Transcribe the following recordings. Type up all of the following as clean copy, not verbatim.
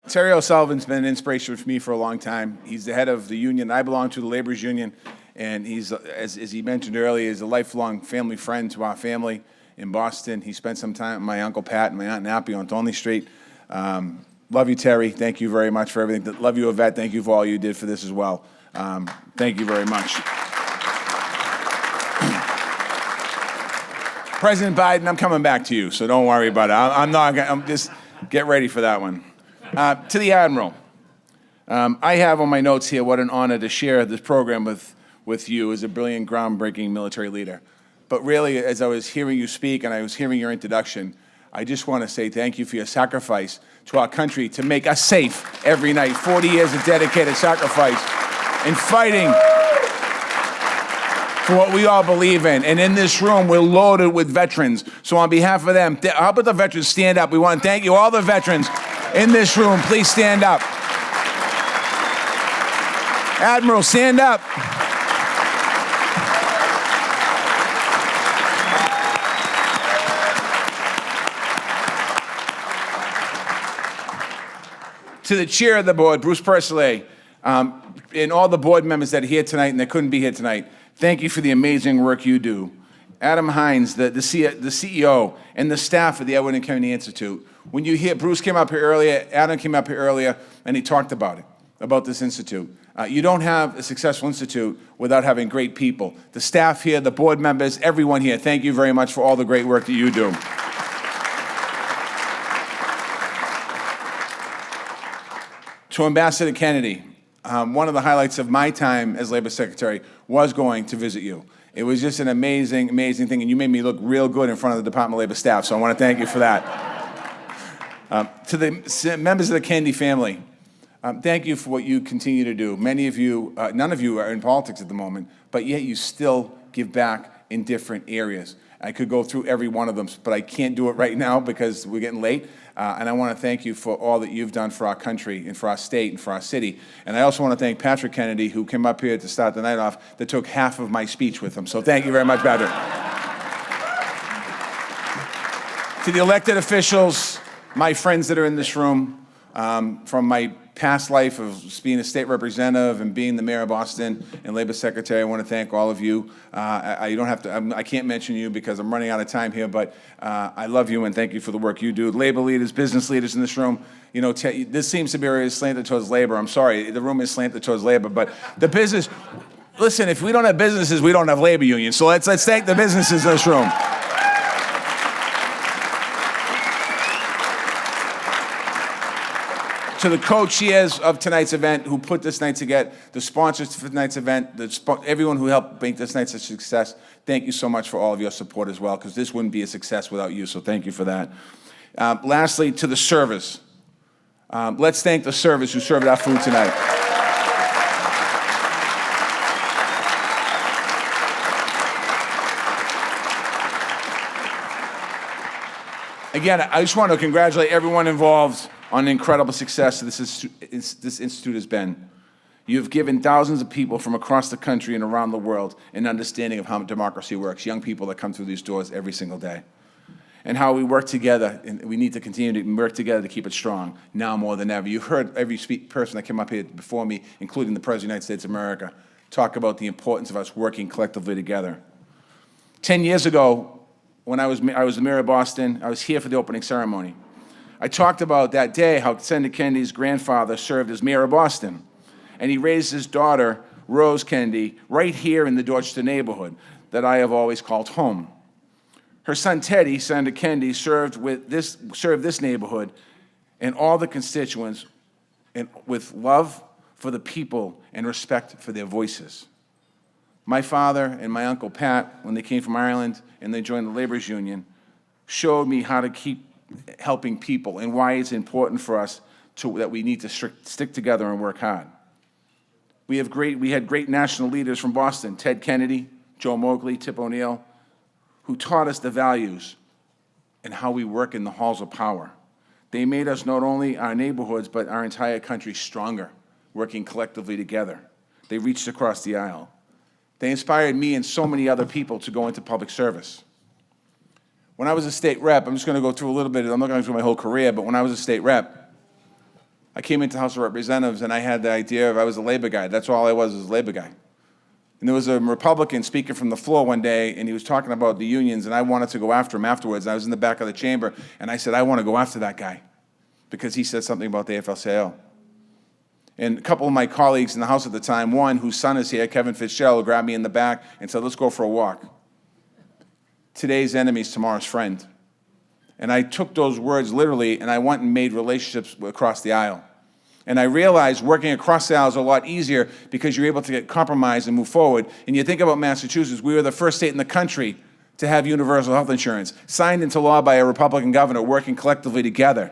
Terry O'Sullivan's been an inspiration for me for a long time. He's the head of the union. I belong to the laborers union, and he's, as he mentioned earlier, is a lifelong family friend to our family in Boston. He spent some time with my Uncle Pat and my Aunt Nappy on Thornley Street. Love you, Terry. Thank you very much for everything. Love you, Yvette. Thank you for all you did for this as well. Thank you very much. President Biden, I'm coming back to you, so don't worry about it. I'm just get ready for that one. To the Admiral, I have on my notes here what an honor to share this program with you as a brilliant, groundbreaking military leader. But really, as I was hearing you speak and I was hearing your introduction, I just want to say thank you for your sacrifice to our country to make us safe every night. 40 years of dedicated sacrifice and fighting for what we all believe in. And in this room, we're loaded with veterans. So on behalf of them, how about the veterans stand up? We want to thank you, all the veterans in this room. Please stand up. Admiral, stand up. To the chair of the board, Bruce Pursley, and all the board members that are here tonight and that couldn't be here tonight, thank you for the amazing work you do. Adam Hines, the CEO, and the staff of the Edward and Kennedy Institute. When you hear, Bruce came up here earlier, Adam came up here earlier, and he talked about it, about this institute. You don't have a successful institute without having great people. The staff here, the board members, everyone here, thank you very much for all the great work that you do. To Ambassador Kennedy, one of the highlights of my time as Labor Secretary was going to visit you. It was just an amazing, amazing thing, and you made me look real good in front of the Department of Labor staff, so I want to thank you for that. To the members of the Kennedy family, thank you for what you continue to do. Many of you, none of you are in politics at the moment, but yet you still give back in different areas. I could go through every one of them, but I can't do it right now because we're getting late. And I want to thank you for all that you've done for our country and for our state and for our city. And I also want to thank Patrick Kennedy, who came up here to start the night off, that took half of my speech with him. So thank you very much, Patrick. To the elected officials, my friends that are in this room, from my past life of being a state representative and being the mayor of Boston and Labor Secretary, I want to thank all of you. You don't have to. I can't mention you because I'm running out of time here, but I love you and thank you for the work you do. Labor leaders, business leaders in this room, you know, this seems to be very slanted towards labor. I'm sorry, the room is slanted towards labor, but the business. Listen, if we don't have businesses, we don't have labor unions. So let's thank the businesses in this room. To the co-chairs of tonight's event who put this night together, the sponsors for tonight's event, everyone who helped make this night such a success, thank you so much for all of your support as well, because this wouldn't be a success without you, so thank you for that. Lastly, to the servers. Let's thank the servers who served our food tonight. Again, I just want to congratulate everyone involved on the incredible success this institute has been. You have given thousands of people from across the country and around the world an understanding of how democracy works, young people that come through these doors every single day, and how we work together, and we need to continue to work together to keep it strong, now more than ever. You've heard every person that came up here before me, including the President of the United States of America, talk about the importance of us working collectively together. 10 years ago, when I was the mayor of Boston, I was here for the opening ceremony. I talked about that day how Senator Kennedy's grandfather served as mayor of Boston, and he raised his daughter, Rose Kennedy, right here in the Dorchester neighborhood that I have always called home. Her son Teddy, Senator Kennedy, served this neighborhood and all the constituents with love for the people and respect for their voices. My father and my Uncle Pat, when they came from Ireland and they joined the Laborers Union, showed me how to keep helping people and why it's important for us that we need to stick together and work hard. We had great national leaders from Boston, Ted Kennedy, Joe Mowgli, Tip O'Neill, who taught us the values and how we work in the halls of power. They made us not only our neighborhoods, but our entire country stronger, working collectively together. They reached across the aisle. They inspired me and so many other people to go into public service. When I was a state rep, I'm just going to go through a little bit, I'm not going to go through my whole career, but when I was a state rep, I came into the House of Representatives and I had the idea of I was a labor guy. That's all I was a labor guy. And there was a Republican speaking from the floor one day, and he was talking about the unions, and I wanted to go after him afterwards. I was in the back of the chamber, and I said, I want to go after that guy because he said something about the AFL-CIO. And a couple of my colleagues in the House at the time, one whose son is here, Kevin Fitzgerald, grabbed me in the back and said, let's go for a walk. Today's enemy is tomorrow's friend. And I took those words literally, and I went and made relationships across the aisle. And I realized working across the aisle is a lot easier because you're able to get compromised and move forward. And you think about Massachusetts, we were the first state in the country to have universal health insurance, signed into law by a Republican governor, working collectively together.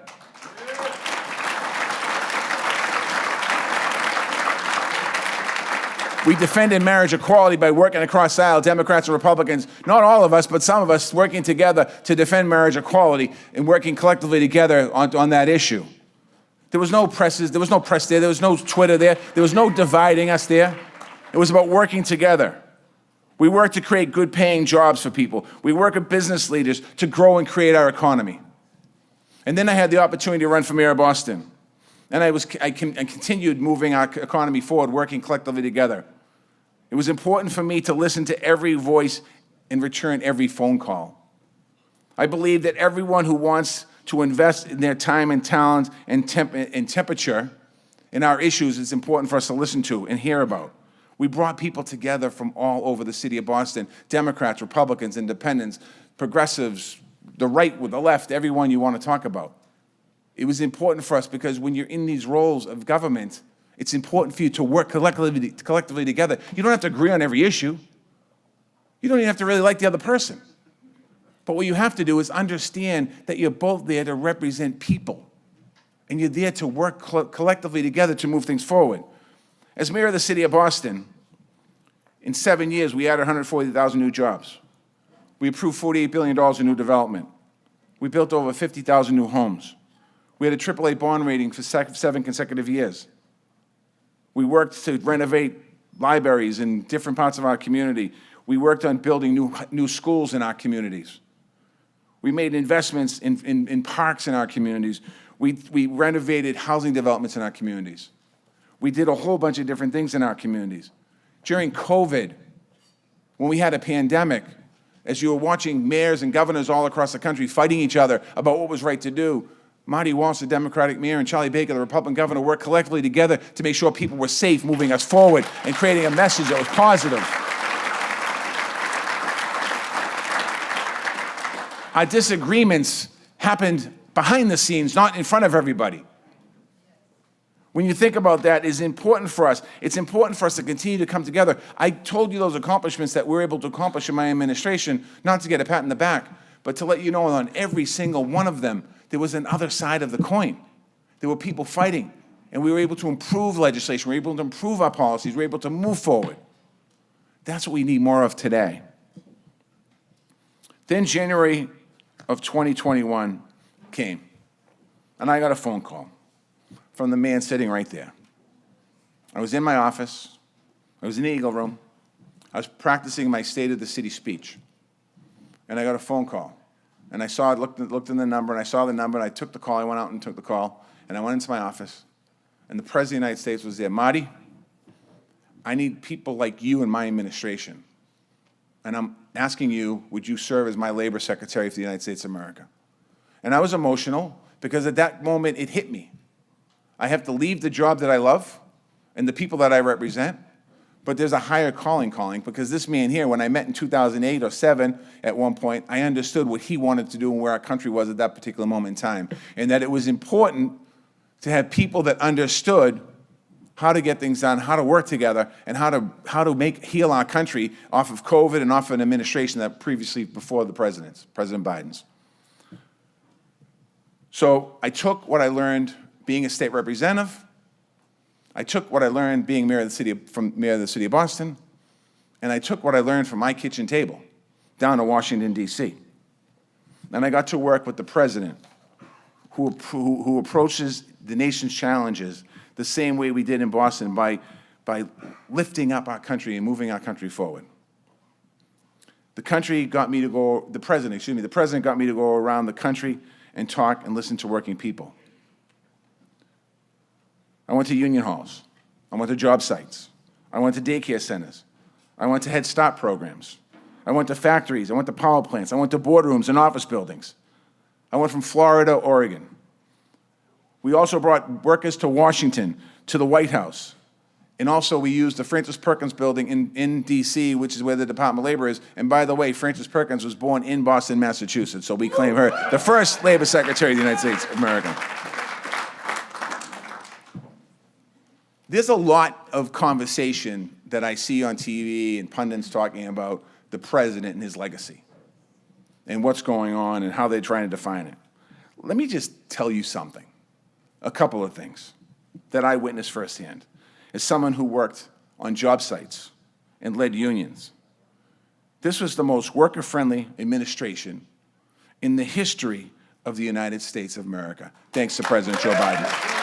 We defended marriage equality by working across the aisle, Democrats and Republicans, not all of us, but some of us working together to defend marriage equality and working collectively together on that issue. There was no press there, there was no Twitter there, there was no dividing us there. It was about working together. We worked to create good paying jobs for people. We work with business leaders to grow and create our economy. And then I had the opportunity to run for mayor of Boston. And I continued moving our economy forward, working collectively together. It was important for me to listen to every voice and return every phone call. I believe that everyone who wants to invest in their time and talent and temperature in our issues is important for us to listen to and hear about. We brought people together from all over the city of Boston, Democrats, Republicans, Independents, progressives, the right with the left, everyone you want to talk about. It was important for us because when you're in these roles of government, it's important for you to work collectively together. You don't have to agree on every issue. You don't even have to really like the other person. But what you have to do is understand that you're both there to represent people. And you're there to work collectively together to move things forward. As mayor of the city of Boston, in 7 years, we added 140,000 new jobs. We approved $48 billion in new development. We built over 50,000 new homes. We had a AAA bond rating for 7 consecutive years. We worked to renovate libraries in different parts of our community. We worked on building new schools in our communities. We made investments in parks in our communities. We renovated housing developments in our communities. We did a whole bunch of different things in our communities. During COVID, when we had a pandemic, as you were watching mayors and governors all across the country fighting each other about what was right to do, Marty Walsh, the Democratic mayor, and Charlie Baker, the Republican governor, worked collectively together to make sure people were safe, moving us forward and creating a message that was positive. Our disagreements happened behind the scenes, not in front of everybody. When you think about that, it's important for us. It's important for us to continue to come together. I told you those accomplishments that we were able to accomplish in my administration, not to get a pat in the back, but to let you know on every single one of them, there was another side of the coin. There were people fighting, and we were able to improve legislation. We were able to improve our policies. We were able to move forward. That's what we need more of today. Then January of 2021 came, and I got a phone call from the man sitting right there. I was in my office. I was in the Eagle Room. I was practicing my State of the City speech, and I got a phone call. And I saw it, looked in the number, and I saw the number, and I took the call. I went out and took the call, and I went into my office, and the President of the United States was there. Marty, I need people like you in my administration, and I'm asking you, would you serve as my labor secretary for the United States of America? And I was emotional because at that moment it hit me. I have to leave the job that I love and the people that I represent, but there's a higher calling because this man here, when I met in 2008 or 7 at one point, I understood what he wanted to do and where our country was at that particular moment in time, and that it was important to have people that understood how to get things done, how to work together, and how to heal our country off of COVID and off of an administration that previously, before the President Biden's. So I took what I learned being a state representative, I took what I learned being mayor of the city of Boston, and I took what I learned from my kitchen table down to Washington, D.C. And I got to work with the president who approaches the nation's challenges the same way we did in Boston by lifting up our country and moving our country forward. The president got me to go around the country and talk and listen to working people. I went to union halls. I went to job sites. I went to daycare centers. I went to Head Start programs. I went to factories. I went to power plants. I went to boardrooms and office buildings. I went from Florida to Oregon. We also brought workers to Washington, to the White House. And also we used the Francis Perkins building in D.C., which is where the Department of Labor is. And by the way, Francis Perkins was born in Boston, Massachusetts, so we claim her the first Labor Secretary of the United States of America. There's a lot of conversation that I see on TV and pundits talking about the president and his legacy and what's going on and how they're trying to define it. Let me just tell you something, a couple of things that I witnessed firsthand as someone who worked on job sites and led unions. This was the most worker-friendly administration in the history of the United States of America, thanks to President Joe Biden.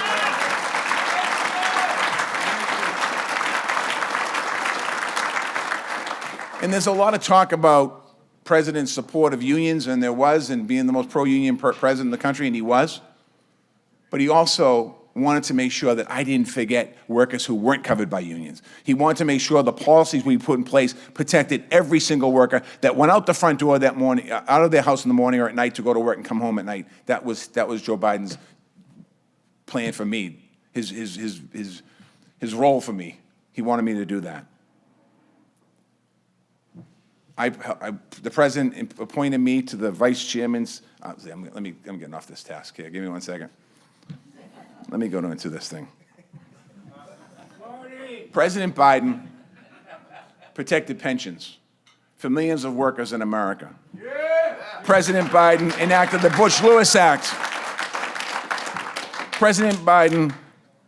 And there's a lot of talk about president's support of unions, and there was, and being the most pro-union president in the country, and he was. But he also wanted to make sure that I didn't forget workers who weren't covered by unions. He wanted to make sure the policies we put in place protected every single worker that went out the front door that morning, out of their house in the morning or at night to go to work and come home at night. That was Joe Biden's plan for me, his role for me. He wanted me to do that. The president appointed me to the vice chairman's. I'm getting off this task here. Give me 1 second. Let me go into this thing. President Biden protected pensions for millions of workers in America. President Biden enacted the Bush-Lewis Act. President Biden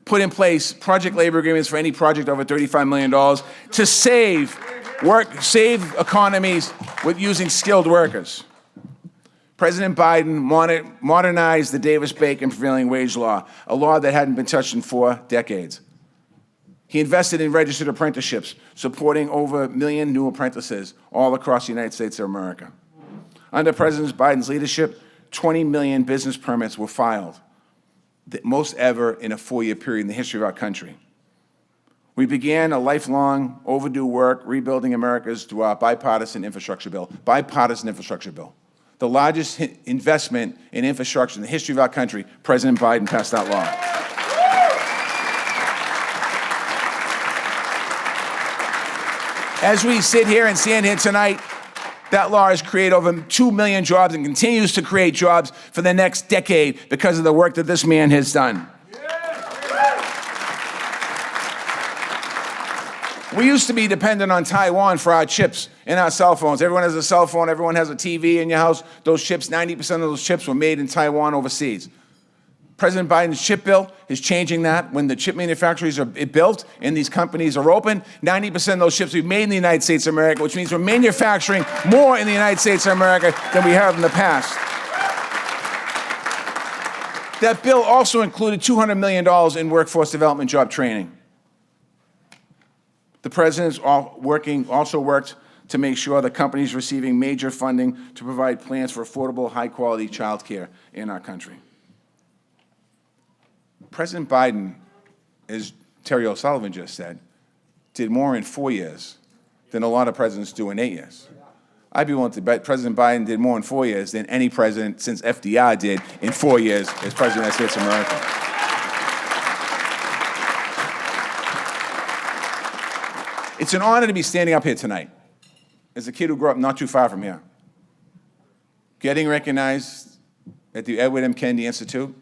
put in place project labor agreements for any project over $35 million to save economies with using skilled workers. President Biden modernized the Davis-Bacon prevailing wage law, a law that hadn't been touched in 4 decades. He invested in registered apprenticeships, supporting over 1 million new apprentices all across the United States of America. Under President Biden's leadership, 20 million business permits were filed, the most ever in a 4-year period in the history of our country. We began a lifelong overdue work rebuilding America's through our bipartisan infrastructure bill. The largest investment in infrastructure in the history of our country. President Biden passed that law. As we sit here and stand here tonight, that law has created over 2 million jobs and continues to create jobs for the next decade because of the work that this man has done. We used to be dependent on Taiwan for our chips and our cell phones. Everyone has a cell phone, everyone has a TV in your house. Those chips, 90% of those chips were made in Taiwan overseas. President Biden's chip bill is changing that. When the chip manufacturers are built and these companies are open, 90% of those chips will be made in the United States of America, which means we're manufacturing more in the United States of America than we have in the past. That bill also included $200 million in workforce development job training. The president also worked to make sure the companies receiving major funding to provide plans for affordable, high-quality child care in our country. President Biden, as Terry O'Sullivan just said, did more in 4 years than a lot of presidents do in 8 years. I'd be willing to bet President Biden did more in 4 years than any president since FDR did in 4 years as President of the United States of America. It's an honor to be standing up here tonight as a kid who grew up not too far from here, getting recognized at the Edward M. Kennedy Institute.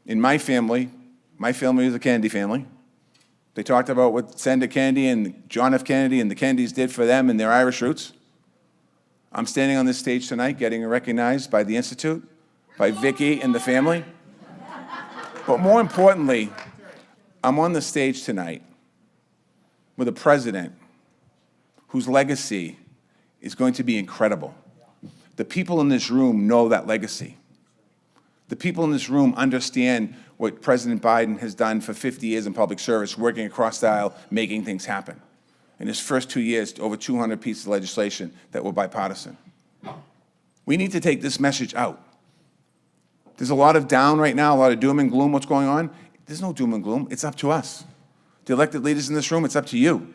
In my family was a Kennedy family. They talked about what Senator Kennedy and John F. Kennedy and the Kennedys did for them and their Irish roots. I'm standing on this stage tonight getting recognized by the Institute, by Vicki and the family. But more importantly, I'm on the stage tonight with a president whose legacy is going to be incredible. The people in this room know that legacy. The people in this room understand what President Biden has done for 50 years in public service, working across the aisle, making things happen. In his first 2 years, over 200 pieces of legislation that were bipartisan. We need to take this message out. There's a lot of down right now, a lot of doom and gloom, what's going on. there's no doom and gloom. It's up to us. The elected leaders in this room, it's up to you.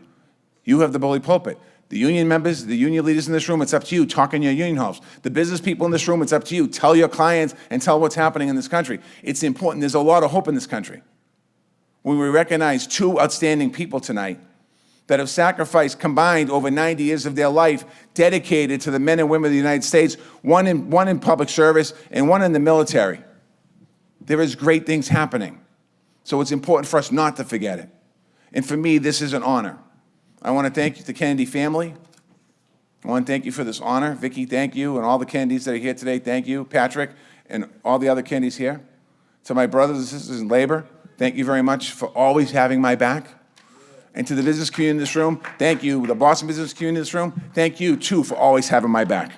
You have the bully pulpit. The union members, the union leaders in this room, it's up to you. Talk in your union halls. The business people in this room, it's up to you. Tell your clients and tell what's happening in this country. It's important. There's a lot of hope in this country. When we recognize two outstanding people tonight that have sacrificed combined over 90 years of their life dedicated to the men and women of the United States, one in public service and one in the military. There is great things happening. So it's important for us not to forget it. And for me, this is an honor. I want to thank the Kennedy family. I want to thank you for this honor. Vicki, thank you. And all the Kennedys that are here today, thank you. Patrick and all the other Kennedys here. To my brothers and sisters in labor, thank you very much for always having my back. And to the business community in this room, thank you. The Boston business community in this room, thank you, too, for always having my back.